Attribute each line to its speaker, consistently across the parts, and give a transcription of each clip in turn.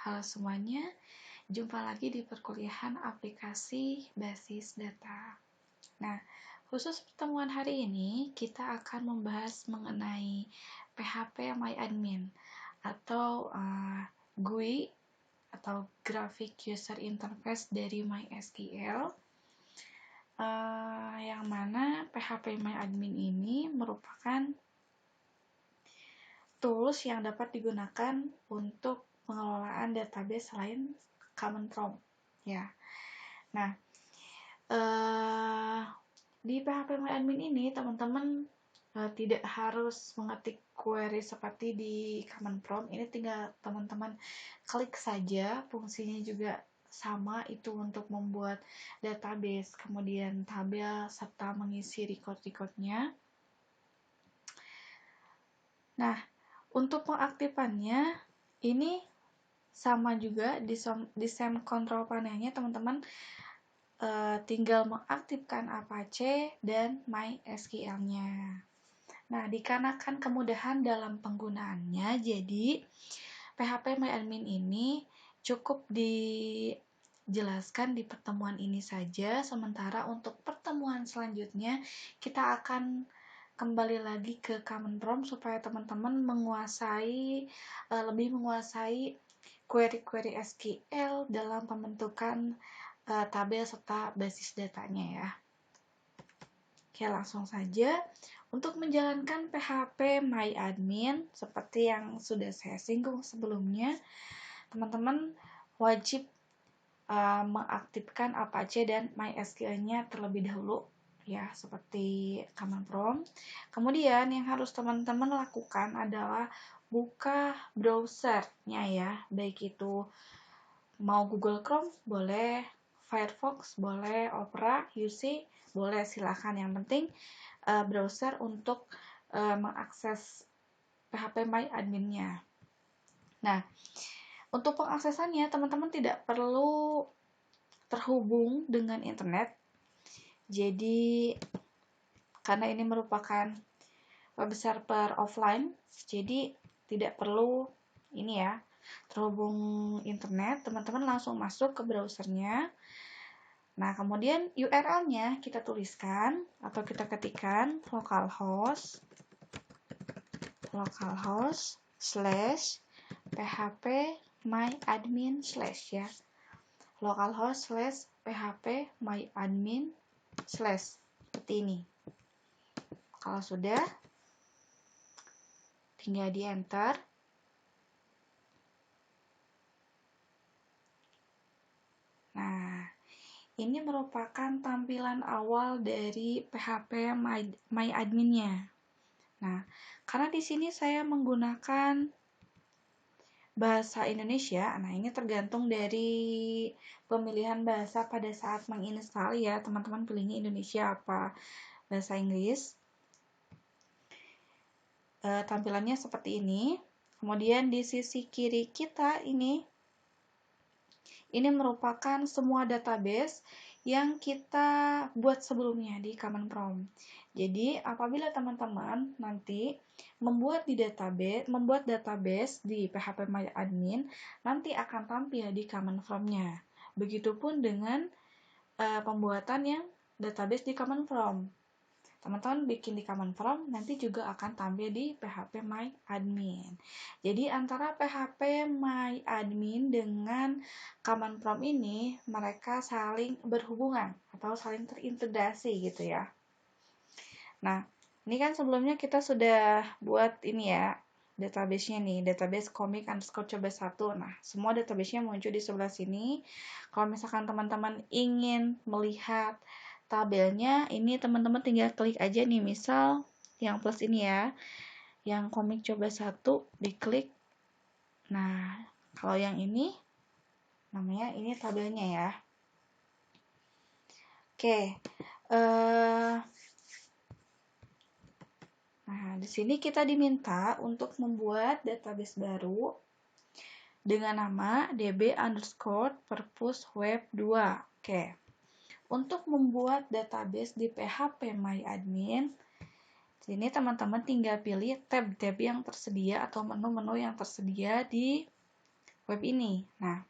Speaker 1: Halo semuanya, jumpa lagi di perkuliahan aplikasi basis data. Nah, khusus pertemuan hari ini, kita akan membahas mengenai PHP MyAdmin atau GUI atau Graphic User Interface dari MySQL, yang mana PHP MyAdmin ini merupakan tools yang dapat digunakan untuk pengelolaan database selain Common Prompt, ya. Nah, di PHP MyAdmin ini teman-teman tidak harus mengetik query seperti di Common Prompt. Ini tinggal teman-teman klik saja, fungsinya juga sama, itu untuk membuat database, kemudian tabel, serta mengisi record-recordnya. Nah, untuk pengaktifannya ini sama juga di same control panelnya teman-teman tinggal mengaktifkan Apache dan MySQL-nya. Nah, dikarenakan kemudahan dalam penggunaannya, jadi PHP MyAdmin ini cukup dijelaskan di pertemuan ini saja, sementara untuk pertemuan selanjutnya kita akan kembali lagi ke Common Prompt supaya teman-teman lebih menguasai query-query SQL dalam pembentukan tabel serta basis datanya ya. Oke, langsung saja. Untuk menjalankan PHP MyAdmin seperti yang sudah saya singgung sebelumnya, teman-teman wajib mengaktifkan Apache dan MySQL-nya terlebih dahulu ya, seperti Common Prompt. Kemudian yang harus teman-teman lakukan adalah buka browsernya ya, baik itu mau Google Chrome boleh, Firefox boleh, Opera, UC boleh, silakan. Yang penting browser untuk mengakses PHP MyAdmin-nya. Nah, untuk pengaksesannya teman-teman tidak perlu terhubung dengan internet. Jadi karena ini merupakan web server offline, jadi tidak perlu ini ya, terhubung internet. Teman-teman langsung masuk ke browsernya. Nah, kemudian URL-nya kita tuliskan atau kita ketikkan localhost /php myadmin/ ya, localhost /php myadmin/ seperti ini. Kalau sudah, tinggal di enter. Nah, ini merupakan tampilan awal dari PHP MyAdmin-nya. Nah, karena di sini saya menggunakan bahasa Indonesia, nah ini tergantung dari pemilihan bahasa pada saat menginstal ya, teman-teman pilihnya Indonesia apa bahasa Inggris. Tampilannya seperti ini. Kemudian di sisi kiri kita ini merupakan semua database yang kita buat sebelumnya di Common Prompt. Jadi, apabila teman-teman nanti membuat database di PHP MyAdmin, nanti akan tampil di Common Prompt-nya. Begitupun dengan pembuatan yang database di Common Prompt. Teman-teman bikin di Common Prompt, nanti juga akan tampil di PHP MyAdmin. Jadi antara PHP MyAdmin dengan Common Prompt ini, mereka saling berhubungan atau saling terintegrasi gitu ya. Nah, ini kan sebelumnya kita sudah buat ini ya, database-nya nih, database comic_coba1. Nah, semua database-nya muncul di sebelah sini. Kalau misalkan teman-teman ingin melihat tabelnya, ini teman-teman tinggal klik aja nih, misal yang plus ini ya, yang comic_coba1 diklik. Nah, kalau yang ini namanya ini tabelnya ya. Oke. Nah, di sini kita diminta untuk membuat database baru dengan nama db_purpose_web2. Oke. Untuk membuat database di PHP MyAdmin, sini teman-teman tinggal pilih tab-tab yang tersedia atau menu-menu yang tersedia di web ini. Nah,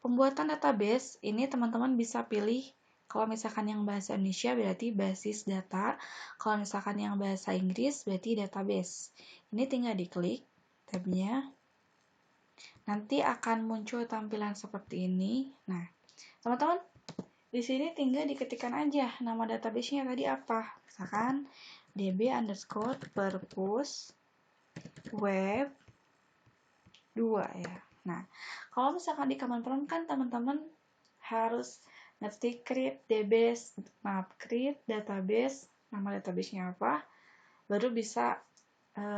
Speaker 1: pembuatan database ini teman-teman bisa pilih. Kalau misalkan yang bahasa Indonesia berarti basis data, kalau misalkan yang bahasa Inggris berarti database. Ini tinggal diklik tabnya, nanti akan muncul tampilan seperti ini. Nah, teman-teman di sini tinggal diketikkan aja nama database-nya tadi apa. Misalkan db_purpose web 2 ya. Nah, kalau misalkan di Common Prompt kan teman-teman harus ngerti create database, nama database-nya apa, baru bisa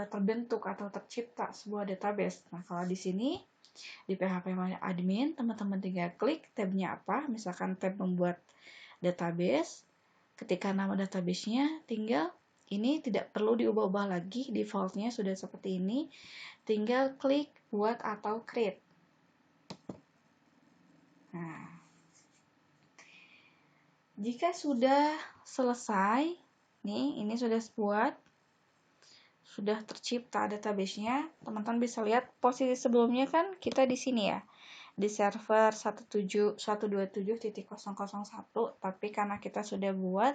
Speaker 1: terbentuk atau tercipta sebuah database. Nah, kalau di sini di PHP Admin, teman-teman tinggal klik tabnya apa, misalkan tab membuat database, ketika nama database-nya tinggal ini tidak perlu diubah-ubah lagi, defaultnya sudah seperti ini, tinggal klik buat atau create. Nah, jika sudah selesai, nih ini sudah buat, sudah tercipta database-nya, teman-teman bisa lihat posisi sebelumnya kan kita di sini ya, di server 127.0.0.1, tapi karena kita sudah buat,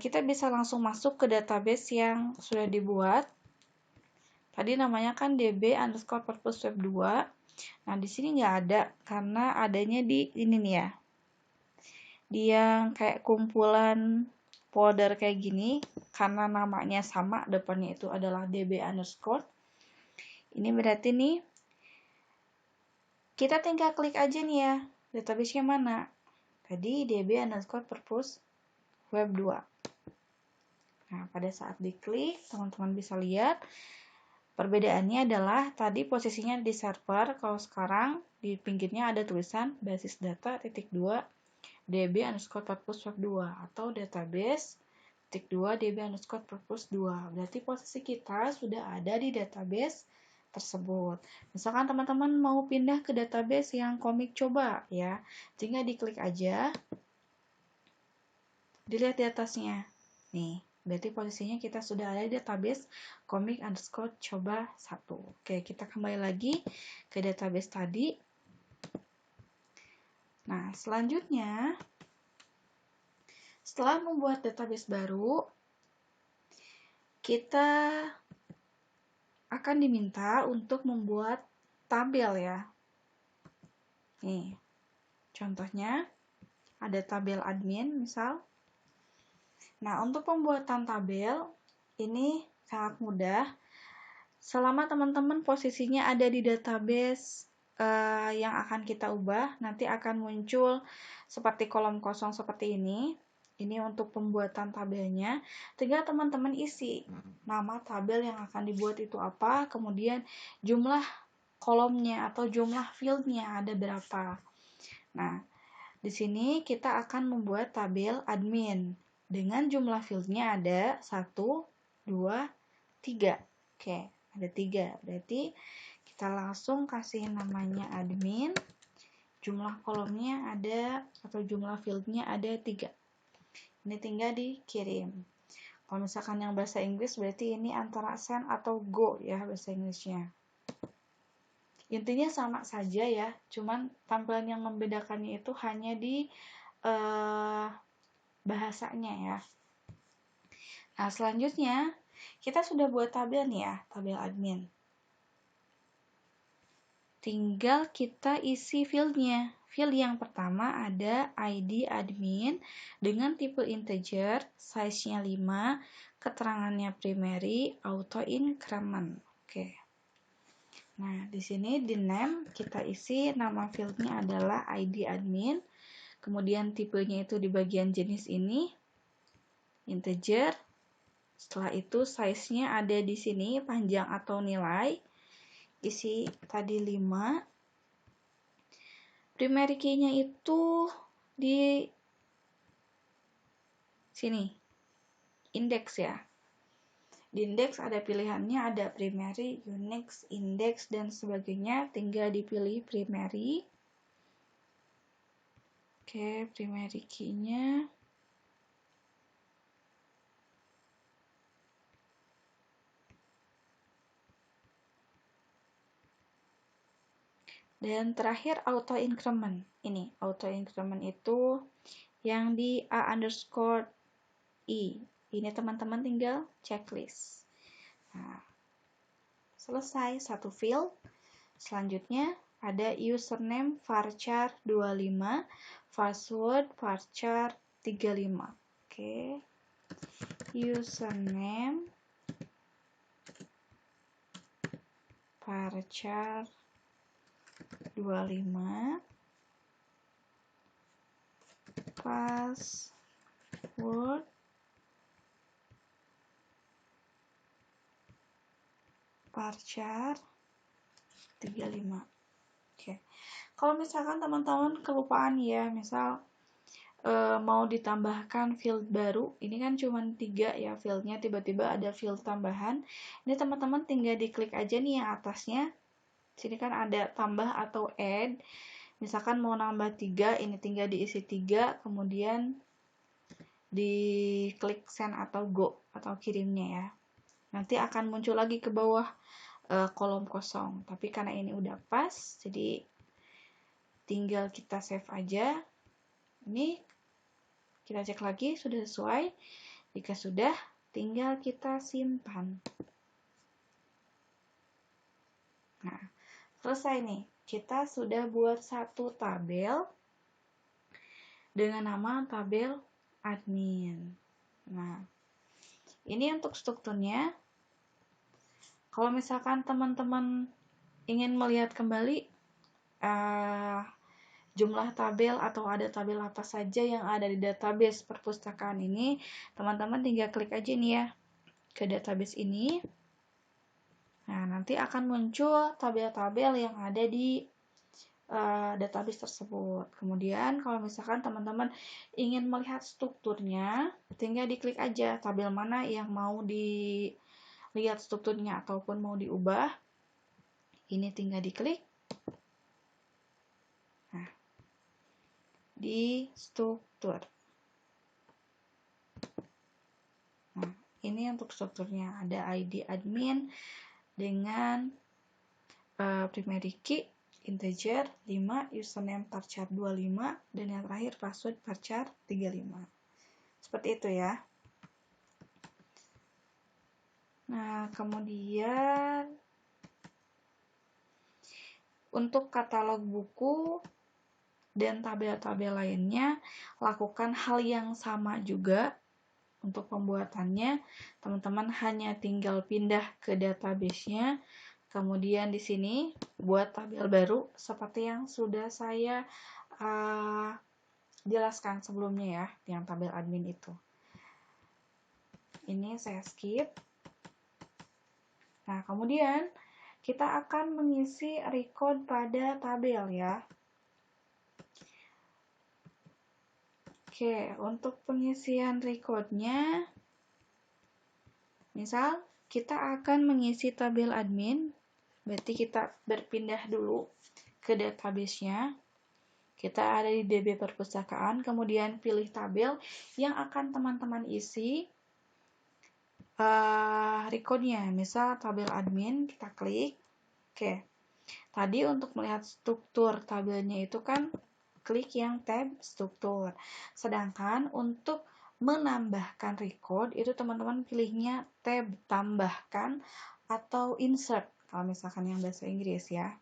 Speaker 1: kita bisa langsung masuk ke database yang sudah dibuat. Tadi namanya kan db_purpose web 2. Nah, di sini nggak ada karena adanya di ini nih ya. Di yang kayak kumpulan folder kayak gini, karena namanya sama, depannya itu adalah db_. Ini berarti nih kita tinggal klik aja nih ya, database-nya mana. Tadi db_purpose web 2. Nah, pada saat diklik, teman-teman bisa lihat perbedaannya adalah tadi posisinya di server, kalau sekarang di pinggirnya ada tulisan basis data .2 db_purpose web 2 atau database .2 db_purpose 2. Berarti posisi kita sudah ada di database tersebut. Misalkan teman-teman mau pindah ke database yang komik coba ya, tinggal diklik aja, dilihat di atasnya. Nih, berarti posisinya kita sudah ada di database comic_coba 1. Oke, kita kembali lagi ke database tadi. Nah, selanjutnya, setelah membuat database baru, kita akan diminta untuk membuat tabel ya. Nih, contohnya ada tabel admin misal. Nah, untuk pembuatan tabel ini sangat mudah. Selama teman-teman posisinya ada di database yang akan kita ubah, nanti akan muncul seperti kolom kosong seperti ini. Ini untuk pembuatan tabelnya. Tinggal teman-teman isi nama tabel yang akan dibuat itu apa, kemudian jumlah kolomnya atau jumlah fieldnya ada berapa. Nah, di sini kita akan membuat tabel admin dengan jumlah fieldnya ada 1, 2, 3. Oke, ada 3. Berarti kita langsung kasih namanya admin. Jumlah kolomnya ada atau jumlah fieldnya ada 3. Ini tinggal dikirim. Kalau misalkan yang bahasa Inggris berarti ini antara send atau go ya bahasa Inggrisnya. Intinya sama saja ya, cuman tampilan yang membedakannya itu hanya di bahasanya ya. Nah, selanjutnya kita sudah buat tabel nih ya, tabel admin. Tinggal kita isi fieldnya. Field yang pertama ada ID admin dengan tipe integer, size-nya 5, keterangannya primary, auto increment. Oke. Nah, di sini di name kita isi nama fieldnya adalah ID admin. Kemudian tipenya itu di bagian jenis ini, integer. Setelah itu size-nya ada di sini, panjang atau nilai. Isi tadi 5. Primary key-nya itu di sini, index ya. Di index ada pilihannya, ada primary, unix, index, dan sebagainya. Tinggal dipilih primary. Oke, primary key-nya. Dan terakhir auto increment. Ini auto increment itu yang di A_I. Ini teman-teman tinggal checklist. Nah, selesai satu field. Selanjutnya ada username varchar 25, password varchar 35. Oke. Username varchar 25, password varchar 35. Oke. Kalau misalkan teman-teman kelupaan ya, misal mau ditambahkan field baru, ini kan cuma 3 ya fieldnya, tiba-tiba ada field tambahan. Ini teman-teman tinggal diklik aja nih yang atasnya. Sini kan ada tambah atau add. Misalkan mau nambah 3, ini tinggal diisi 3, kemudian diklik send atau go atau kirimnya ya. Nanti akan muncul lagi ke bawah kolom kosong. Tapi karena ini udah pas, jadi tinggal kita save aja. Ini kita cek lagi sudah sesuai. Jika sudah, tinggal kita simpan. Nah, selesai nih. Kita sudah buat satu tabel dengan nama tabel admin. Nah, ini untuk strukturnya. Kalau misalkan teman-teman ingin melihat kembali jumlah tabel atau ada tabel apa saja yang ada di database perpustakaan ini, teman-teman tinggal klik aja nih ya ke database ini. Nah, nanti akan muncul tabel-tabel yang ada di database tersebut. Kemudian kalau misalkan teman-teman ingin melihat strukturnya, tinggal diklik aja tabel mana yang mau dilihat strukturnya ataupun mau diubah. Ini tinggal diklik. Nah, di struktur. Nah, ini untuk strukturnya. Ada ID admin dengan primary key integer 5, username varchar 25, dan yang terakhir password varchar 35. Seperti itu ya. Nah, kemudian untuk katalog buku dan tabel-tabel lainnya, lakukan hal yang sama juga. Untuk pembuatannya, teman-teman hanya tinggal pindah ke database-nya. Kemudian di sini buat tabel baru seperti yang sudah saya jelaskan sebelumnya ya, yang tabel admin itu. Ini saya skip. Nah, kemudian kita akan mengisi record pada tabel ya. Oke, untuk pengisian recordnya, misal kita akan mengisi tabel admin, berarti kita berpindah dulu ke database-nya. Kita ada di DB perpustakaan, kemudian pilih tabel yang akan teman-teman isi recordnya. Misal tabel admin, kita klik. Oke, tadi untuk melihat struktur tabelnya itu kan klik yang tab struktur. Sedangkan untuk menambahkan record itu teman-teman pilihnya tab tambahkan atau insert. Kalau misalkan yang bahasa Inggris ya.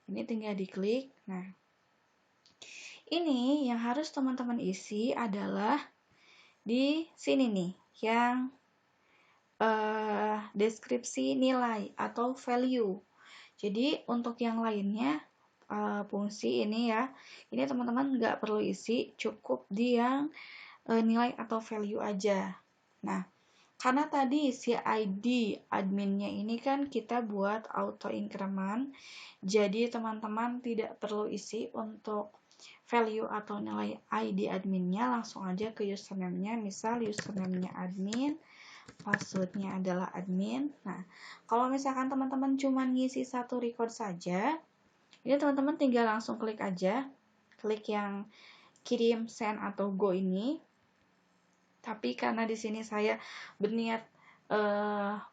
Speaker 1: Ini tinggal diklik. Nah, ini yang harus teman-teman isi adalah di sini nih, yang deskripsi nilai atau value. Jadi untuk yang lainnya fungsi ini ya, ini teman-teman nggak perlu isi, cukup di yang nilai atau value aja. Nah, karena tadi si ID adminnya ini kan kita buat auto increment, jadi teman-teman tidak perlu isi untuk value atau nilai ID adminnya, langsung aja ke username-nya. Misal username-nya admin, passwordnya adalah admin. Nah, kalau misalkan teman-teman cuma ngisi satu record saja, ini teman-teman tinggal langsung klik aja, klik yang kirim, send atau go ini. Tapi karena di sini saya berniat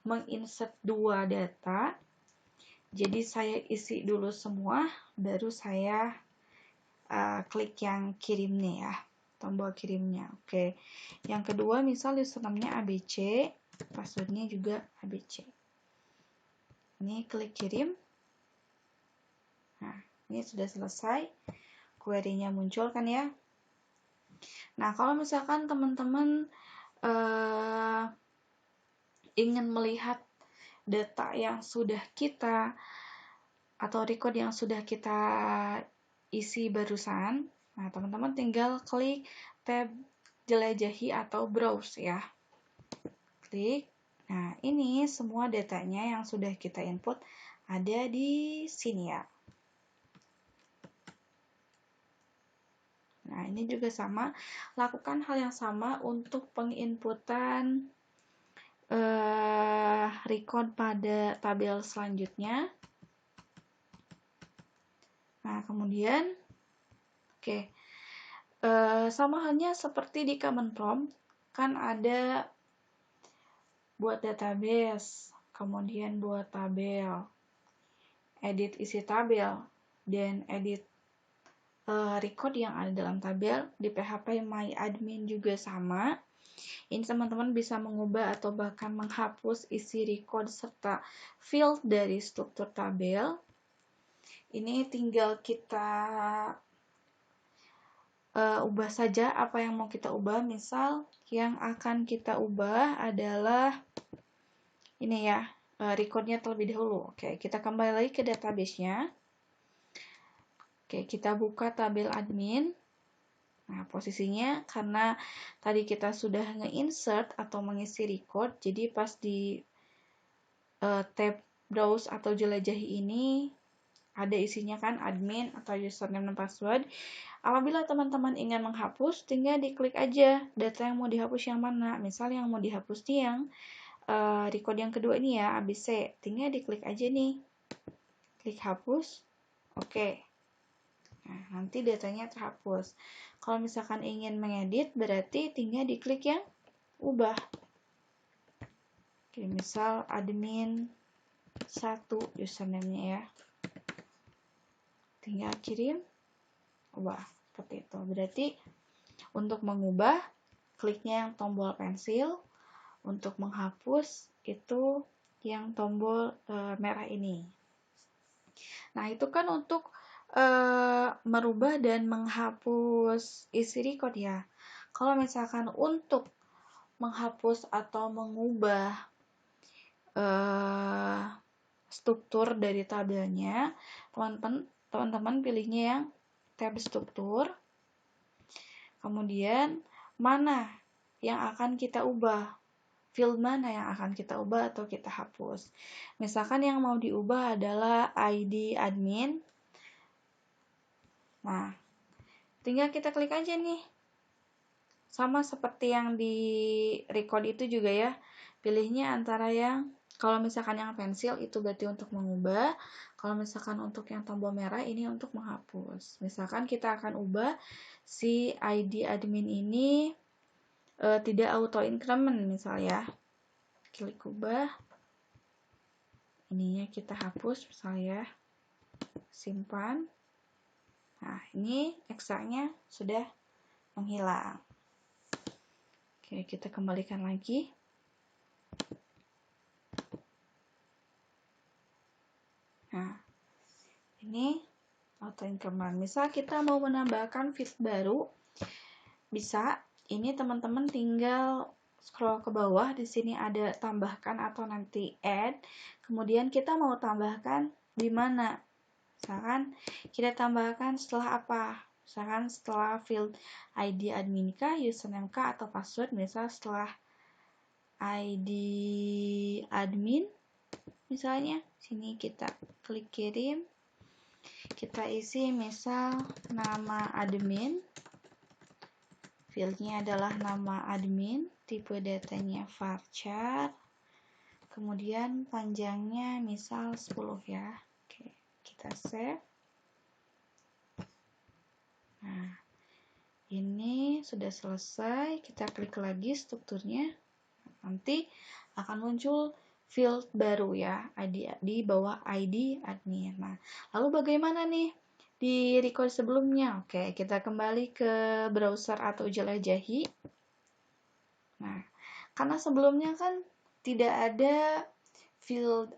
Speaker 1: menginsert 2 data, Jadi saya isi dulu semua, baru saya klik yang kirimnya ya, tombol kirimnya. Oke. Yang kedua, misal username-nya ABC, passwordnya juga ABC. Ini klik kirim. Nah, ini sudah selesai. Query-nya muncul kan ya. Nah, kalau misalkan teman-teman ingin melihat data yang sudah kita atau record yang sudah kita isi barusan, nah teman-teman tinggal klik tab jelajahi atau browse ya. Klik. Nah, ini semua datanya yang sudah kita input ada di sini ya. Nah, ini juga sama, lakukan hal yang sama untuk penginputan record pada tabel selanjutnya. Nah, kemudian, oke, sama halnya seperti di Common Prompt, kan ada buat database, kemudian buat tabel, edit isi tabel, dan edit record yang ada dalam tabel. Di PHP MyAdmin juga sama. Ini teman-teman bisa mengubah atau bahkan menghapus isi record serta field dari struktur tabel. Ini tinggal kita ubah saja apa yang mau kita ubah. Misal yang akan kita ubah adalah ini ya, recordnya terlebih dahulu. Oke, kita kembali lagi ke database-nya. Oke, kita buka tabel admin. Nah, posisinya karena tadi kita sudah nge-insert atau mengisi record, jadi pas di tab browse atau jelajahi ini ada isinya kan admin atau username dan password. Apabila teman-teman ingin menghapus, tinggal diklik aja data yang mau dihapus yang mana. Misal yang mau dihapus nih yang record yang kedua ini ya, ABC. Tinggal diklik aja nih. Klik hapus. Oke. Nah, nanti datanya terhapus. Kalau misalkan ingin mengedit, berarti tinggal diklik yang ubah. Oke, misal admin 1 username-nya ya. Tinggal kirim, ubah. Seperti itu. Berarti untuk mengubah, kliknya yang tombol pensil. Untuk menghapus, itu yang tombol merah ini. Nah, itu kan untuk merubah dan menghapus isi record ya. Kalau misalkan untuk menghapus atau mengubah struktur dari tabelnya, teman-teman pilihnya yang tab struktur. Kemudian mana yang akan kita ubah, field mana yang akan kita ubah atau kita hapus. Misalkan yang mau diubah adalah ID admin. Nah, tinggal kita klik aja nih. Sama seperti yang di record itu juga ya. Pilihnya antara yang, kalau misalkan yang pensil itu berarti untuk mengubah. Kalau misalkan untuk yang tombol merah ini untuk menghapus. Misalkan kita akan ubah si ID admin ini tidak auto increment misalnya. Klik ubah. Ininya kita hapus misalnya. Simpan. Nah, ini eksanya sudah menghilang. Oke, kita kembalikan lagi. Nah, ini auto increment. Misal kita mau menambahkan field baru, bisa. Ini teman-teman tinggal scroll ke bawah. Di sini ada tambahkan atau nanti add. Kemudian kita mau tambahkan di mana? Misalkan kita tambahkan setelah apa? Misalkan setelah field ID admin kah, username kah, atau password. Misal setelah ID admin, misalnya sini kita klik kirim, kita isi misal nama admin, fieldnya adalah nama admin, tipe datanya varchar, kemudian panjangnya misal 10 ya. Oke, kita save. Nah, ini sudah selesai. Kita klik lagi strukturnya. Nanti akan muncul field baru ya, di bawah ID admin. Nah, lalu bagaimana nih di record sebelumnya? Oke, kita kembali ke browser atau jelajahi. Nah, karena sebelumnya kan tidak ada field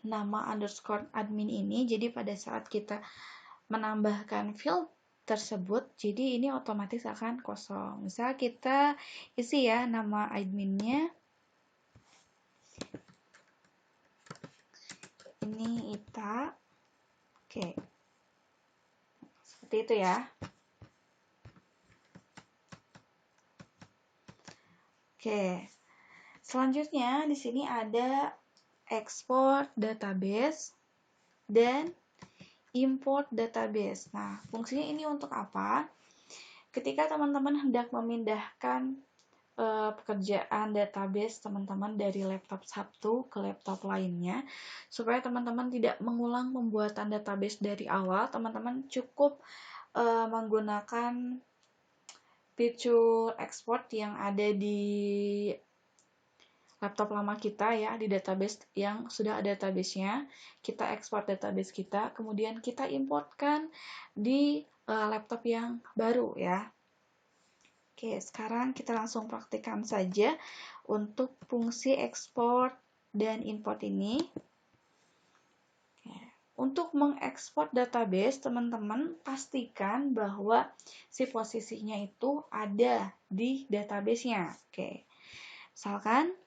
Speaker 1: nama underscore admin ini, jadi pada saat kita menambahkan field tersebut, jadi ini otomatis akan kosong. Misal kita isi ya nama adminnya, ini Ita, oke, seperti itu ya. Oke, selanjutnya di sini ada export database dan import database. Nah, fungsinya ini untuk apa? Ketika teman-teman hendak memindahkan pekerjaan database teman-teman dari laptop satu ke laptop lainnya, supaya teman-teman tidak mengulang pembuatan database dari awal, teman-teman cukup menggunakan fitur export yang ada di laptop lama kita ya, di database yang sudah ada database-nya, kita ekspor database kita, kemudian kita importkan di laptop yang baru ya. Oke, sekarang kita langsung praktikkan saja untuk fungsi ekspor dan import ini. Untuk mengekspor database, teman-teman pastikan bahwa si posisinya itu ada di database-nya. Oke, misalkan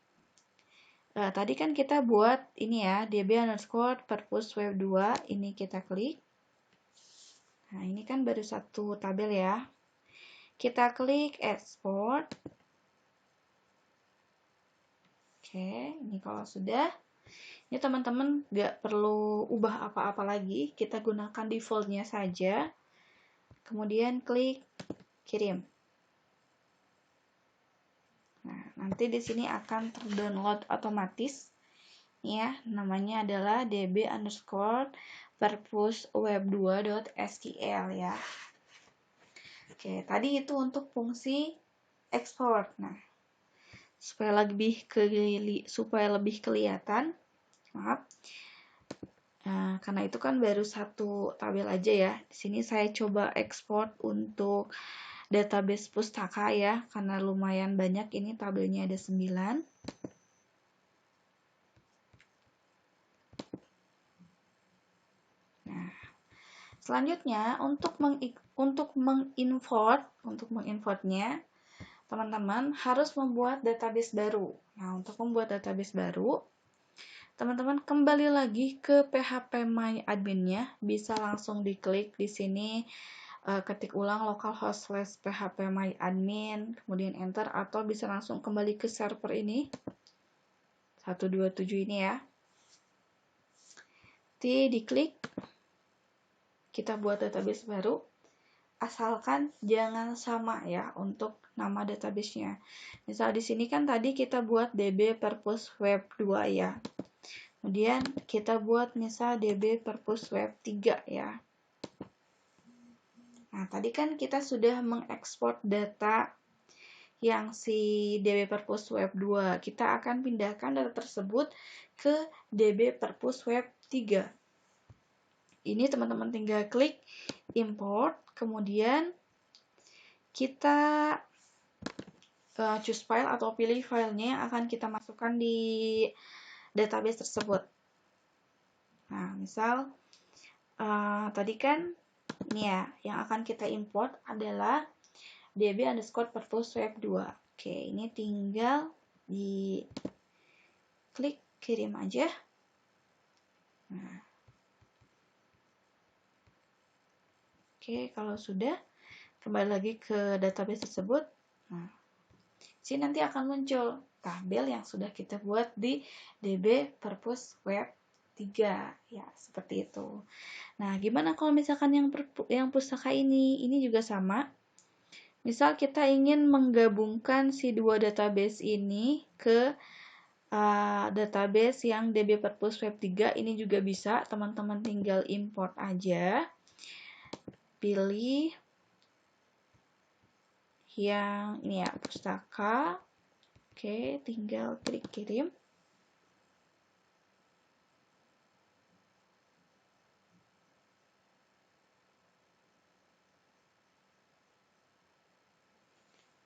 Speaker 1: tadi kan kita buat ini ya, db_purpose web 2, ini kita klik. Nah, ini kan baru satu tabel ya. Kita klik export. Oke, ini kalau sudah, ini teman-teman nggak perlu ubah apa-apa lagi, kita gunakan defaultnya saja. Kemudian klik kirim. Nah, nanti di sini akan terdownload otomatis. Ya, namanya adalah db_purpose_web2.sql ya. Oke, tadi itu untuk fungsi export. Nah, supaya lebih kelihatan, maaf. Nah, karena itu kan baru satu tabel aja ya. Di sini saya coba ekspor untuk database pustaka ya, karena lumayan banyak, ini tabelnya ada 9. Nah, selanjutnya untuk mengimport-nya, teman-teman harus membuat database baru. Nah, untuk membuat database baru, teman-teman kembali lagi ke PHP My Admin-nya, bisa langsung diklik di sini, ketik ulang localhost/php my admin, kemudian enter, atau bisa langsung kembali ke server ini 127 ini ya. Diklik, kita buat database baru, asalkan jangan sama ya untuk nama database-nya. Misal di sini kan tadi kita buat db_purpose_web2 ya. Kemudian kita buat misal db_purpose_web3 ya. Nah, tadi kan kita sudah mengekspor data yang si db_purpose_web2. Kita akan pindahkan data tersebut ke db_purpose_web3. Ini teman-teman tinggal klik import, kemudian kita choose file atau pilih filenya yang akan kita masukkan di database tersebut. Nah, misal tadi kan ini ya, yang akan kita import adalah db_purpose_web2. Oke, ini tinggal di klik kirim aja. Nah, oke, kalau sudah, kembali lagi ke database tersebut. Nah, sini nanti akan muncul tabel yang sudah kita buat di db_purpose_web3 ya, seperti itu. Nah, gimana kalau misalkan yang pustaka ini juga sama. Misal kita ingin menggabungkan si dua database ini ke database yang db_purpose_web3, ini juga bisa, teman-teman tinggal import aja. Pilih yang ini ya, pustaka. Oke, tinggal klik kirim.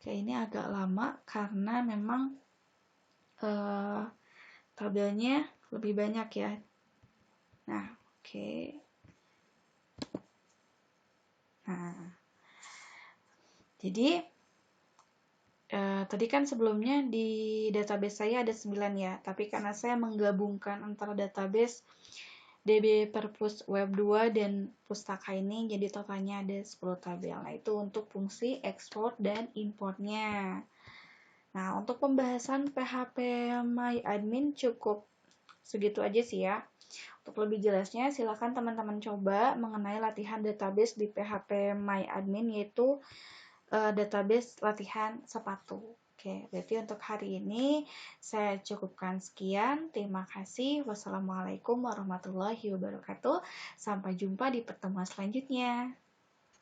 Speaker 1: Oke, ini agak lama karena memang tabelnya lebih banyak ya. Nah, oke. Nah, jadi tadi kan sebelumnya di database saya ada 9 ya, tapi karena saya menggabungkan antara database DB Perpus Web 2 dan Pustaka ini, jadi totalnya ada 10 tabel. Nah, itu untuk fungsi ekspor dan importnya. Nah, untuk pembahasan PHP MyAdmin cukup segitu aja sih ya. Untuk lebih jelasnya, silakan teman-teman coba mengenai latihan database di PHP MyAdmin, yaitu database latihan sepatu. Oke, berarti untuk hari ini saya cukupkan sekian. Terima kasih. Wassalamualaikum warahmatullahi wabarakatuh. Sampai jumpa di pertemuan selanjutnya.